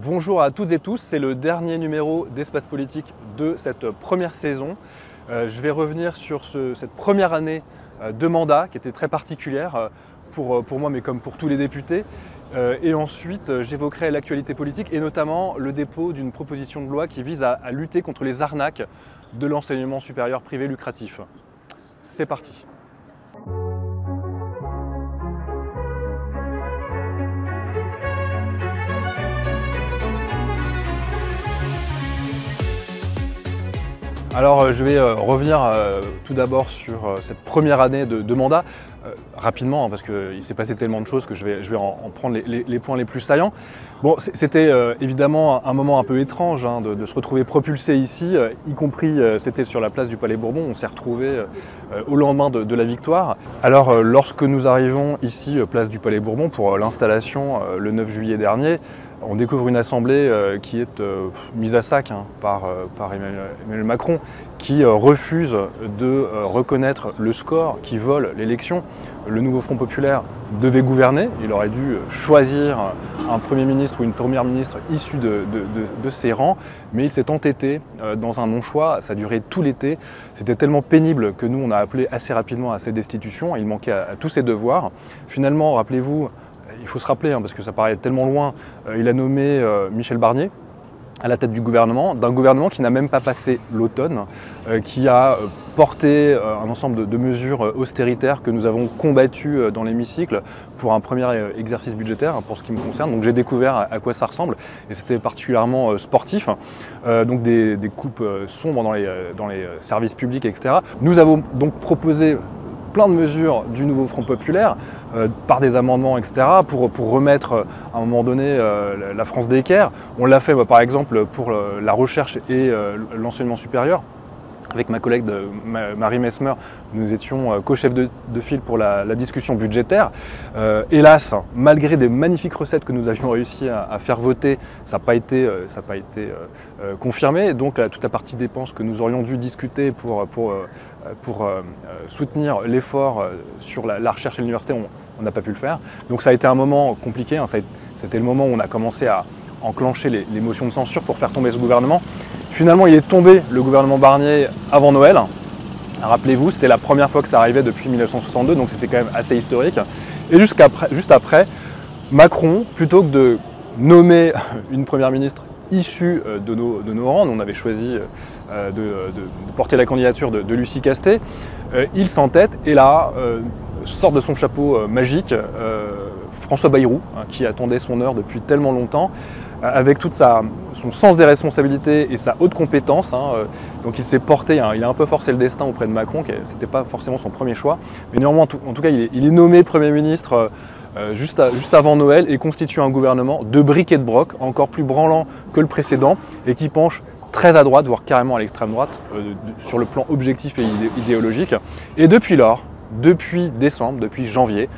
Bonjour à toutes et tous, c'est le dernier numéro d'Espace Politique de cette première saison. Je vais revenir sur cette première année de mandat qui était très particulière pour moi mais comme pour tous les députés. Et ensuite j'évoquerai l'actualité politique et notamment le dépôt d'une proposition de loi qui vise à lutter contre les arnaques de l'enseignement supérieur privé lucratif. C'est parti. Alors je vais revenir tout d'abord sur cette première année de mandat, rapidement parce qu'il s'est passé tellement de choses que je vais en prendre les points les plus saillants. Bon, c'était évidemment un moment un peu étrange de se retrouver propulsé ici, y compris c'était sur la place du Palais Bourbon, on s'est retrouvé au lendemain de la victoire. Alors lorsque nous arrivons ici, place du Palais Bourbon pour l'installation le 9 juillet dernier, on découvre une assemblée qui est mise à sac par Emmanuel Macron, qui refuse de reconnaître le score, qui vole l'élection. Le nouveau Front Populaire devait gouverner, il aurait dû choisir un Premier ministre ou une Première ministre issue de ses rangs, mais il s'est entêté dans un non-choix, ça a duré tout l'été. C'était tellement pénible que nous on a appelé assez rapidement à cette destitution, il manquait à tous ses devoirs. Finalement, rappelez-vous, il faut se rappeler, parce que ça paraît tellement loin, il a nommé Michel Barnier à la tête du gouvernement, d'un gouvernement qui n'a même pas passé l'automne, qui a porté un ensemble de mesures austéritaires que nous avons combattues dans l'hémicycle pour un premier exercice budgétaire, pour ce qui me concerne. Donc j'ai découvert à quoi ça ressemble et c'était particulièrement sportif. Donc des coupes sombres dans les services publics, etc. Nous avons donc proposé plein de mesures du nouveau Front Populaire, par des amendements, etc., pour remettre à un moment donné la France d'équerre. On l'a fait par exemple pour la recherche et l'enseignement supérieur. Avec ma collègue Marie Messmer, nous étions co-chefs de file pour la discussion budgétaire. Hélas, malgré des magnifiques recettes que nous avions réussi à faire voter, ça n'a pas été confirmé. Donc toute la partie dépenses que nous aurions dû discuter pour soutenir l'effort sur la recherche et l'université, on n'a pas pu le faire. Donc ça a été un moment compliqué, c'était le moment où on a commencé à enclencher les motions de censure pour faire tomber ce gouvernement. Finalement, il est tombé, le gouvernement Barnier, avant Noël. Rappelez-vous, c'était la première fois que ça arrivait depuis 1962, donc c'était quand même assez historique. Et juste après, Macron, plutôt que de nommer une première ministre issue de nos rangs, on avait choisi de porter la candidature de Lucie Castet, il s'entête et là sort de son chapeau magique François Bayrou, qui attendait son heure depuis tellement longtemps, avec tout son sens des responsabilités et sa haute compétence. Donc il s'est porté, il a un peu forcé le destin auprès de Macron, ce n'était pas forcément son premier choix, mais néanmoins en tout cas il est nommé Premier ministre juste avant Noël et constitue un gouvernement de bric et de broc, encore plus branlant que le précédent et qui penche très à droite, voire carrément à l'extrême droite, sur le plan objectif et idéologique. Et depuis lors, depuis décembre, depuis janvier,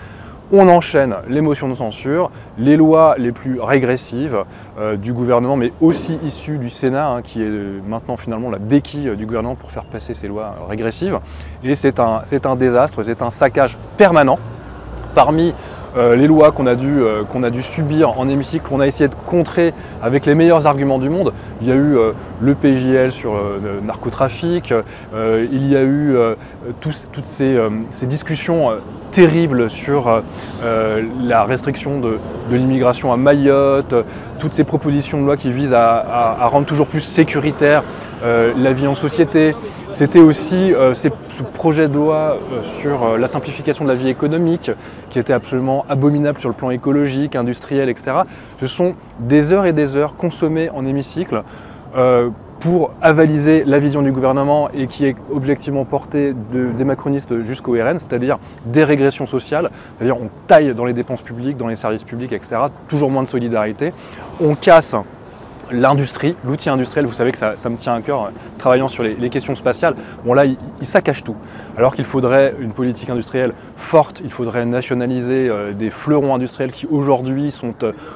on enchaîne les motions de censure, les lois les plus régressives du gouvernement, mais aussi issues du Sénat, qui est maintenant finalement la béquille du gouvernement pour faire passer ces lois régressives. Et c'est un désastre, c'est un saccage permanent. Parmi les lois qu'on a dû subir en hémicycle, qu'on a essayé de contrer avec les meilleurs arguments du monde. Il y a eu le PJL sur le narcotrafic, il y a eu toutes ces discussions terribles sur la restriction de l'immigration à Mayotte, toutes ces propositions de loi qui visent à rendre toujours plus sécuritaire la vie en société. C'était aussi ce projet de loi sur la simplification de la vie économique qui était absolument abominable sur le plan écologique, industriel, etc. Ce sont des heures et des heures consommées en hémicycle pour avaliser la vision du gouvernement et qui est objectivement portée des macronistes jusqu'au RN, c'est-à-dire des régressions sociales, c'est-à-dire on taille dans les dépenses publiques, dans les services publics, etc. Toujours moins de solidarité. On casse l'industrie, l'outil industriel, vous savez que ça me tient à cœur, travaillant sur les questions spatiales. Bon là, il saccage tout. Alors qu'il faudrait une politique industrielle forte, il faudrait nationaliser des fleurons industriels qui aujourd'hui sont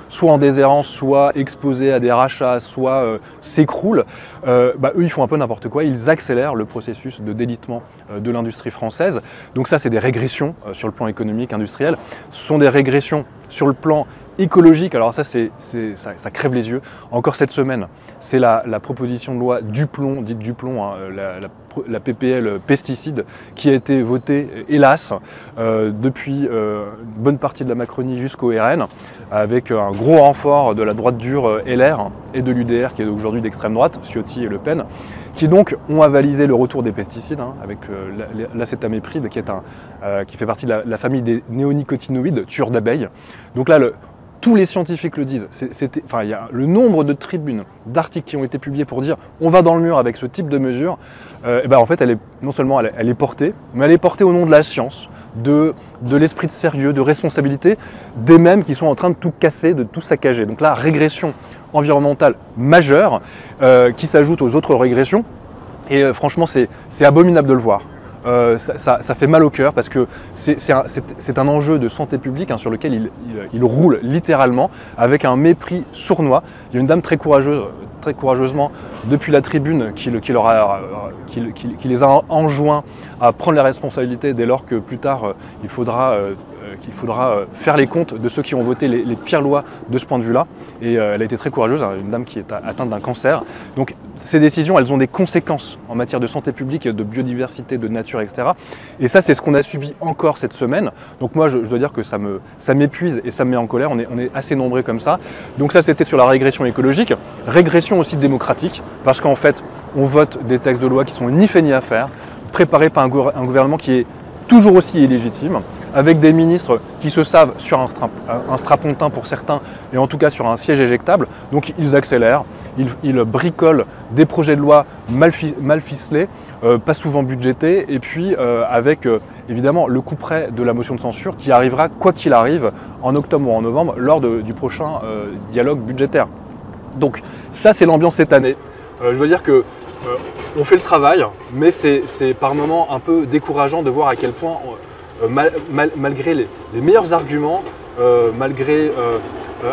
soit en déshérence, soit exposés à des rachats, soit s'écroulent. Eux, ils font un peu n'importe quoi, ils accélèrent le processus de délitement de l'industrie française. Donc ça, c'est des régressions sur le plan économique, industriel. Ce sont des régressions Sur le plan écologique, alors ça crève les yeux. Encore cette semaine, c'est la proposition de loi Duplon, dite Duplon, hein, la PPL pesticides, qui a été votée, hélas, depuis une bonne partie de la Macronie jusqu'au RN, avec un gros renfort de la droite dure LR et de l'UDR, qui est aujourd'hui d'extrême droite, Ciotti et Le Pen, qui donc ont avalisé le retour des pesticides, hein, avec l'acétamépride, qui fait partie de la famille des néonicotinoïdes, tueurs d'abeilles. Donc là, tous les scientifiques le disent, il y a le nombre de tribunes, d'articles qui ont été publiés pour dire on va dans le mur avec ce type de mesure, en fait, non seulement elle est portée, mais elle est portée au nom de la science, de l'esprit de sérieux, de responsabilité, des mêmes qui sont en train de tout casser, de tout saccager. Donc là, régression environnementale majeure qui s'ajoute aux autres régressions, et franchement, c'est abominable de le voir. Ça fait mal au cœur parce que c'est un enjeu de santé publique, hein, sur lequel il roule littéralement avec un mépris sournois. Il y a une dame très courageusement, depuis la tribune, qui les a enjoints à prendre les responsabilités dès lors que plus tard il faudra faire les comptes de ceux qui ont voté les pires lois de ce point de vue-là. Et elle a été très courageuse, hein, une dame qui est atteinte d'un cancer. Donc ces décisions, elles ont des conséquences en matière de santé publique, de biodiversité, de nature, etc. Et ça, c'est ce qu'on a subi encore cette semaine. Donc moi, je dois dire que ça m'épuise et ça me met en colère. On est assez nombreux comme ça. Donc ça, c'était sur la régression écologique. Régression aussi démocratique, parce qu'en fait, on vote des textes de loi qui sont ni fait ni à faire, préparés par un gouvernement qui est toujours aussi illégitime, avec des ministres qui se savent sur un strapontin pour certains, et en tout cas sur un siège éjectable. Donc ils accélèrent, ils bricolent des projets de loi mal ficelés, pas souvent budgétés, et puis avec évidemment le coup près de la motion de censure qui arrivera quoi qu'il arrive en octobre ou en novembre lors du prochain dialogue budgétaire. Donc ça, c'est l'ambiance cette année. Je veux dire que on fait le travail, mais c'est par moments un peu décourageant de voir à quel point malgré les meilleurs arguments, malgré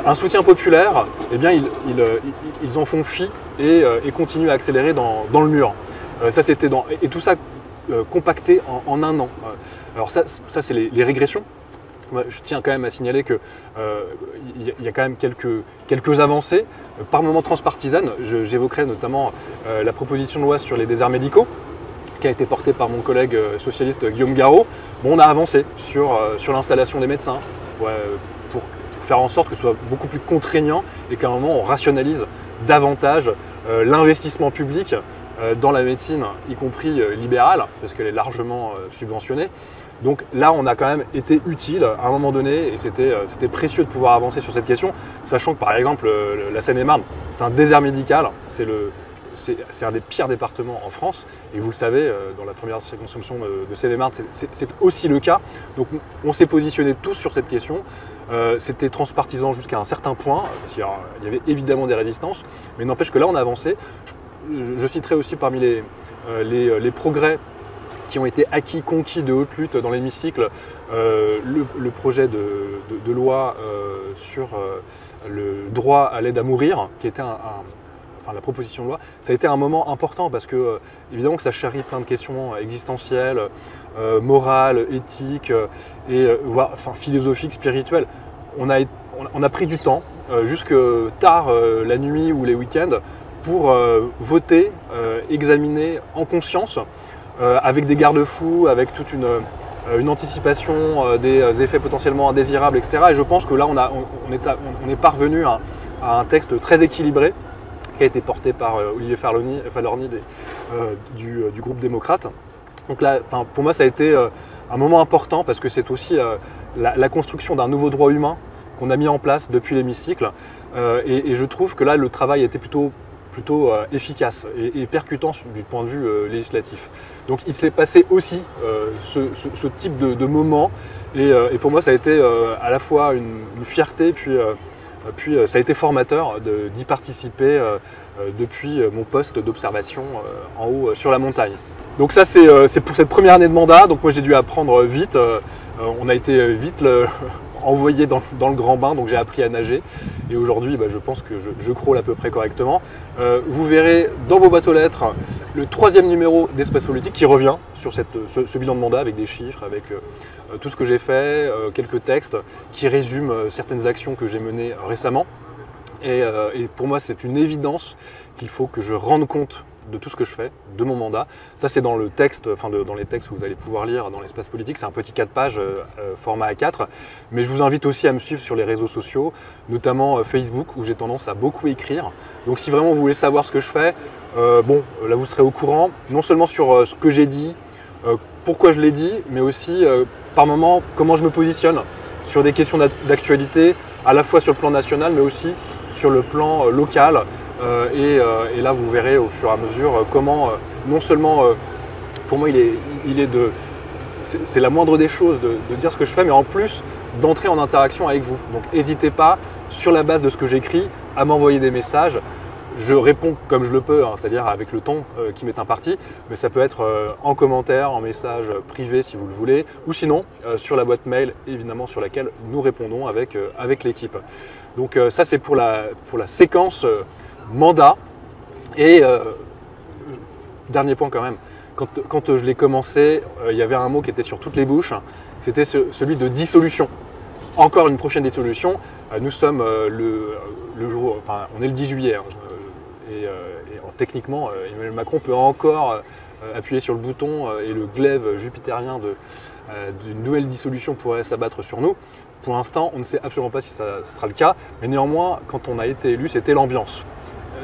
un soutien populaire, eh bien, ils en font fi et continuent à accélérer dans le mur. Et tout ça compacté en un an. Alors ça c'est les régressions. Je tiens quand même à signaler qu'il y a quand même quelques avancées, par moments transpartisanes. J'évoquerai notamment la proposition de loi sur les déserts médicaux, qui a été portée par mon collègue socialiste Guillaume Garot. Bon, on a avancé sur l'installation des médecins pour faire en sorte que ce soit beaucoup plus contraignant et qu'à un moment on rationalise davantage l'investissement public dans la médecine, y compris libérale, parce qu'elle est largement subventionnée. Donc là, on a quand même été utile à un moment donné, et c'était précieux de pouvoir avancer sur cette question, sachant que par exemple la Seine-et-Marne, c'est un désert médical, c'est un des pires départements en France, et vous le savez, dans la première circonscription de Seine-et-Marne, c'est aussi le cas. Donc on s'est positionnés tous sur cette question. C'était transpartisan jusqu'à un certain point, parce qu'il y avait évidemment des résistances, mais n'empêche que là on a avancé. Je citerai aussi parmi les progrès qui ont été conquis de haute lutte dans l'hémicycle, le projet de loi sur le droit à l'aide à mourir, qui était la proposition de loi. Ça a été un moment important parce que, évidemment, que ça charrie plein de questions existentielles, morales, éthiques, voire philosophiques, spirituelles. On a pris du temps, jusque tard la nuit ou les week-ends, pour voter, examiner en conscience, avec des garde-fous, avec toute une anticipation des effets potentiellement indésirables, etc. Et je pense que là, on est parvenu à un texte très équilibré qui a été porté par Olivier Falorni du groupe démocrate. Donc là, pour moi, ça a été un moment important parce que c'est aussi la construction d'un nouveau droit humain qu'on a mis en place depuis l'hémicycle. Et je trouve que là, le travail a été plutôt efficace et percutant du point de vue législatif. Donc il s'est passé aussi ce type de moment, et pour moi ça a été à la fois une fierté, puis ça a été formateur d'y participer depuis mon poste d'observation en haut sur la montagne. Donc ça c'est pour cette première année de mandat, donc moi j'ai dû apprendre vite, on a été vite envoyé dans le grand bain, donc j'ai appris à nager. Et aujourd'hui, je pense que je crawl à peu près correctement. Vous verrez dans vos boîtes aux lettres le 3e numéro d'Espace Politique qui revient sur ce bilan de mandat avec des chiffres, avec tout ce que j'ai fait, quelques textes qui résument certaines actions que j'ai menées récemment. Et pour moi, c'est une évidence qu'il faut que je rende compte de tout ce que je fais, de mon mandat. Ça, c'est dans le texte, dans les textes que vous allez pouvoir lire dans l'espace politique. C'est un petit 4 pages, format A4. Mais je vous invite aussi à me suivre sur les réseaux sociaux, notamment Facebook, où j'ai tendance à beaucoup écrire. Donc si vraiment vous voulez savoir ce que je fais, là vous serez au courant, non seulement sur ce que j'ai dit, pourquoi je l'ai dit, mais aussi par moment comment je me positionne sur des questions d'actualité, à la fois sur le plan national, mais aussi sur le plan local. Et là, vous verrez au fur et à mesure comment, non seulement, pour moi, c'est la moindre des choses de dire ce que je fais, mais en plus d'entrer en interaction avec vous. Donc, n'hésitez pas, sur la base de ce que j'écris, à m'envoyer des messages. Je réponds comme je le peux, c'est-à-dire avec le ton qui m'est imparti, mais ça peut être en commentaire, en message privé si vous le voulez, ou sinon sur la boîte mail, évidemment, sur laquelle nous répondons avec l'équipe. Donc ça, c'est pour la séquence mandat. Et dernier point quand même, quand je l'ai commencé, il y avait un mot qui était sur toutes les bouches, c'était celui de dissolution. Encore une prochaine dissolution. Nous sommes le jour, on est le 10 juillet. Techniquement, Emmanuel Macron peut encore appuyer sur le bouton et le glaive jupitérien d'une nouvelle dissolution pourrait s'abattre sur nous. Pour l'instant, on ne sait absolument pas si ça sera le cas, mais néanmoins, quand on a été élu, c'était l'ambiance.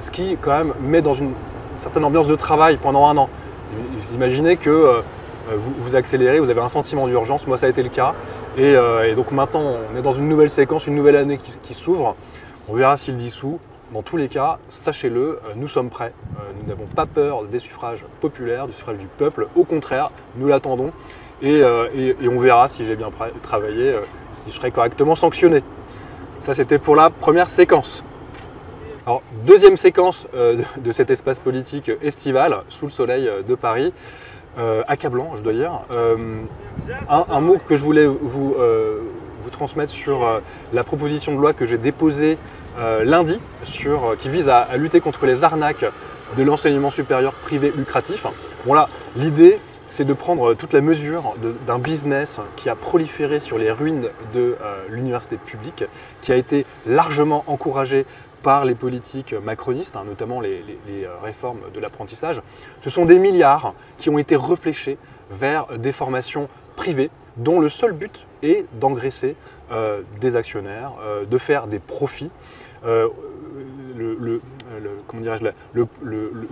Ce qui, quand même, met dans une certaine ambiance de travail pendant un an. Vous imaginez que vous accélérez, vous avez un sentiment d'urgence, moi ça a été le cas. Et donc maintenant, on est dans une nouvelle séquence, une nouvelle année qui s'ouvre. On verra s'il dissout. Dans tous les cas, sachez-le, nous sommes prêts. Nous n'avons pas peur des suffrages populaires, du suffrage du peuple. Au contraire, nous l'attendons. Et on verra si j'ai bien travaillé, si je serai correctement sanctionné. Ça, c'était pour la première séquence. Alors, deuxième séquence de cet espace politique estival, sous le soleil de Paris. Accablant, je dois dire. Un mot que je voulais vous transmettre sur la proposition de loi que j'ai déposée lundi, qui vise à lutter contre les arnaques de l'enseignement supérieur privé lucratif. Bon là, l'idée, c'est de prendre toute la mesure d'un business qui a proliféré sur les ruines de l'université publique, qui a été largement encouragé par les politiques macronistes, notamment les réformes de l'apprentissage. Ce sont des milliards qui ont été réfléchis vers des formations privées dont le seul but est d'engraisser des actionnaires, de faire des profits. Le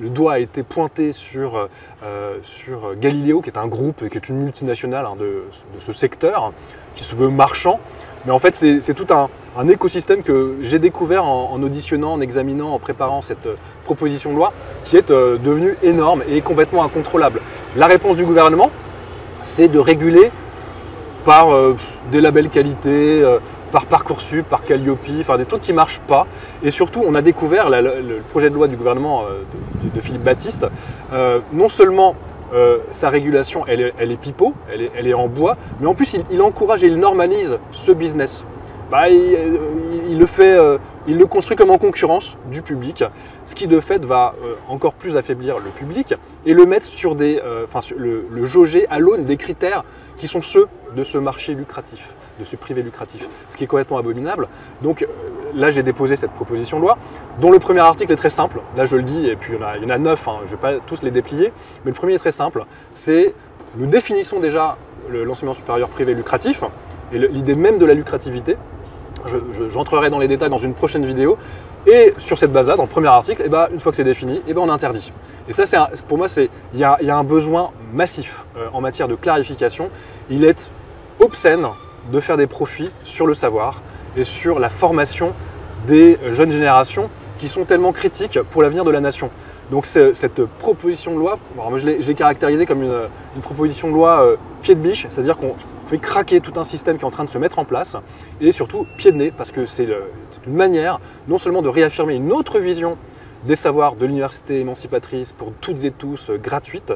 doigt a été pointé sur Galileo, qui est un groupe, qui est une multinationale de ce secteur, qui se veut marchand. Mais en fait, c'est tout un écosystème que j'ai découvert en auditionnant, en examinant, en préparant cette proposition de loi, qui est devenue énorme et complètement incontrôlable. La réponse du gouvernement, c'est de réguler par des labels qualité, par Parcoursup, par Calliope, enfin des trucs qui ne marchent pas. Et surtout, on a découvert le projet de loi du gouvernement de Philippe Baptiste, non seulement sa régulation, elle est pipeau, elle est en bois, mais en plus il encourage et il normalise ce business. Il le construit comme en concurrence du public, ce qui de fait va encore plus affaiblir le public et le mettre sur le jauger à l'aune des critères qui sont ceux de ce marché lucratif, de ce privé lucratif, ce qui est complètement abominable. Donc là, j'ai déposé cette proposition de loi, dont le premier article est très simple. Là, je le dis, et puis il y en a 9, je ne vais pas tous les déplier, mais le premier est très simple. C'est, nous définissons déjà l'enseignement supérieur privé lucratif, et l'idée même de la lucrativité. J'entrerai dans les détails dans une prochaine vidéo. Et sur cette base-là, dans le premier article, une fois que c'est défini, on interdit. Et ça, pour moi, il y a un besoin massif en matière de clarification. Il est obscène de faire des profits sur le savoir et sur la formation des jeunes générations qui sont tellement critiques pour l'avenir de la nation. Donc cette proposition de loi, je l'ai caractérisée comme une proposition de loi pied de biche, c'est-à-dire qu'on fait craquer tout un système qui est en train de se mettre en place et surtout pied de nez, parce que c'est une manière non seulement de réaffirmer une autre vision des savoirs de l'université émancipatrice pour toutes et tous gratuite,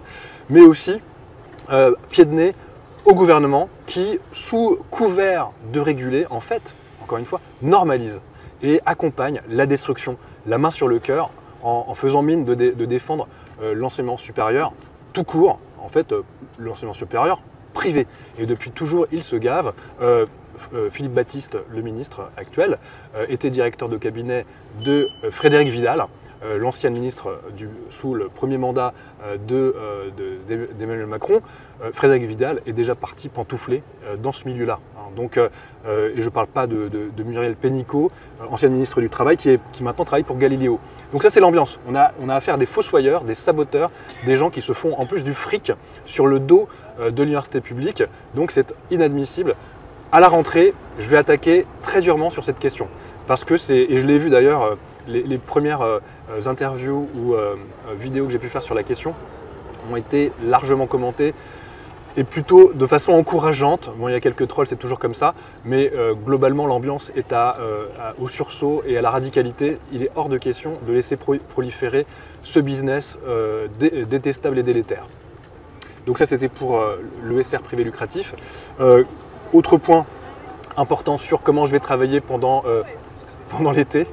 mais aussi pied de nez au gouvernement qui, sous couvert de réguler, en fait, encore une fois, normalise et accompagne la destruction, la main sur le cœur, en faisant mine de défendre l'enseignement supérieur tout court, en fait, l'enseignement supérieur privé. Et depuis toujours, il se gave. Philippe Baptiste, le ministre actuel, était directeur de cabinet de Frédérique Vidal, l'ancien ministre sous le premier mandat d'Emmanuel Macron. Frédérique Vidal est déjà parti pantoufler dans ce milieu-là. Donc, et je ne parle pas de Muriel Pénicaud, ancienne ministre du Travail, qui maintenant travaille pour Galiléo. Donc ça, c'est l'ambiance. On a affaire à des fossoyeurs, des saboteurs, des gens qui se font en plus du fric sur le dos de l'université publique. Donc c'est inadmissible. À la rentrée, je vais attaquer très durement sur cette question. Parce que et je l'ai vu d'ailleurs, les premières interviews ou vidéos que j'ai pu faire sur la question ont été largement commentées et plutôt de façon encourageante. Bon, il y a quelques trolls, c'est toujours comme ça, mais globalement l'ambiance est au sursaut et à la radicalité. Il est hors de question de laisser proliférer ce business détestable et délétère. Donc ça, c'était pour l'ESR privé lucratif. Autre point important sur comment je vais travailler pendant l'été.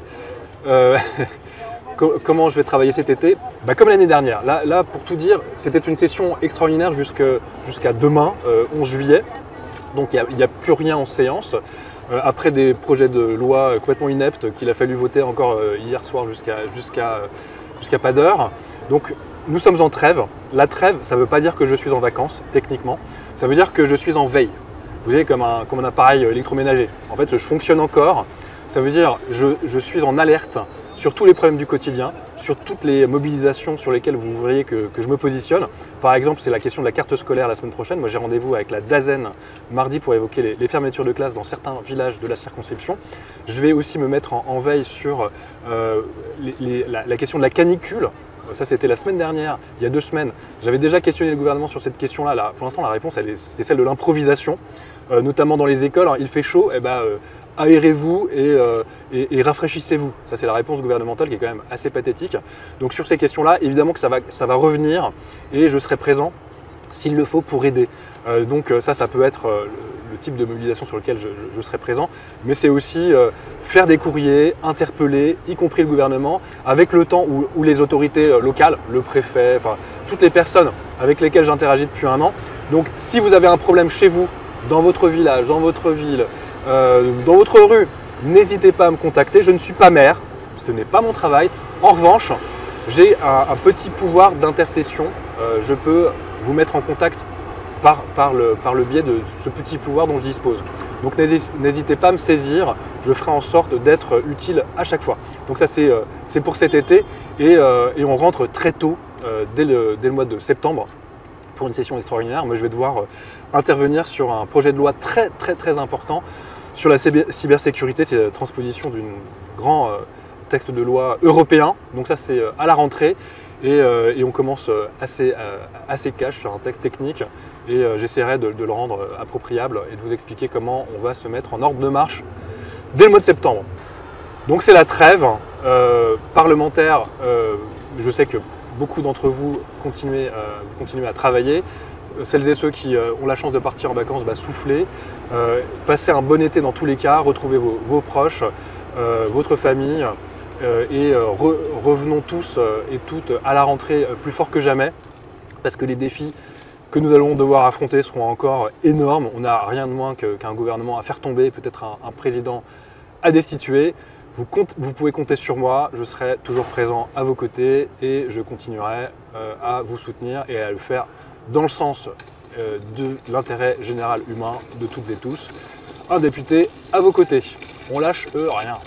Comment je vais travailler cet été? Comme l'année dernière. Là, pour tout dire, c'était une session extraordinaire jusqu'à demain, 11 juillet. Donc il n'y a plus rien en séance. Après des projets de loi complètement ineptes qu'il a fallu voter encore hier soir jusqu'à pas d'heure. Donc nous sommes en trêve. La trêve, ça ne veut pas dire que je suis en vacances, techniquement. Ça veut dire que je suis en veille. Vous voyez, comme un appareil électroménager. En fait, je fonctionne encore. Ça veut dire que je suis en alerte sur tous les problèmes du quotidien, sur toutes les mobilisations sur lesquelles vous voyez que je me positionne. Par exemple, c'est la question de la carte scolaire la semaine prochaine. Moi, j'ai rendez-vous avec la DAZEN mardi pour évoquer les fermetures de classes dans certains villages de la circonscription. Je vais aussi me mettre en veille sur la question de la canicule. Ça, c'était la semaine dernière, il y a 2 semaines. J'avais déjà questionné le gouvernement sur cette question-là. Pour l'instant, la réponse, c'est celle de l'improvisation, notamment dans les écoles. Il fait chaud, aérez-vous et rafraîchissez-vous. Ça, c'est la réponse gouvernementale qui est quand même assez pathétique. Donc sur ces questions-là, évidemment que ça va revenir et je serai présent s'il le faut pour aider. Donc ça peut être le type de mobilisation sur lequel je serai présent, mais c'est aussi faire des courriers, interpeller, y compris le gouvernement, avec le temps où les autorités locales, le préfet, enfin toutes les personnes avec lesquelles j'interagis depuis 1 an. Donc si vous avez un problème chez vous, dans votre village, dans votre ville, dans votre rue, n'hésitez pas à me contacter. Je ne suis pas maire, ce n'est pas mon travail. En revanche, j'ai un petit pouvoir d'intercession. Je peux vous mettre en contact par le biais de ce petit pouvoir dont je dispose. Donc n'hésitez pas à me saisir, je ferai en sorte d'être utile à chaque fois. Donc ça c'est pour cet été et on rentre très tôt, dès le mois de septembre, pour une session extraordinaire. Moi je vais devoir intervenir sur un projet de loi très important sur la cybersécurité. C'est la transposition d'un grand texte de loi européen. Donc ça c'est à la rentrée. Et on commence assez cash sur un texte technique et j'essaierai de le rendre appropriable et de vous expliquer comment on va se mettre en ordre de marche dès le mois de septembre. Donc c'est la trêve parlementaire. Je sais que beaucoup d'entre vous continuez à travailler. Celles et ceux qui ont la chance de partir en vacances, soufflez, passez un bon été dans tous les cas, retrouvez vos proches, votre famille. Revenons tous et toutes à la rentrée plus fort que jamais, parce que les défis que nous allons devoir affronter seront encore énormes. On n'a rien de moins qu'un gouvernement à faire tomber, peut-être un président à destituer. Vous pouvez compter sur moi, je serai toujours présent à vos côtés et je continuerai à vous soutenir et à le faire dans le sens de l'intérêt général humain de toutes et tous. Un député à vos côtés. On lâche rien.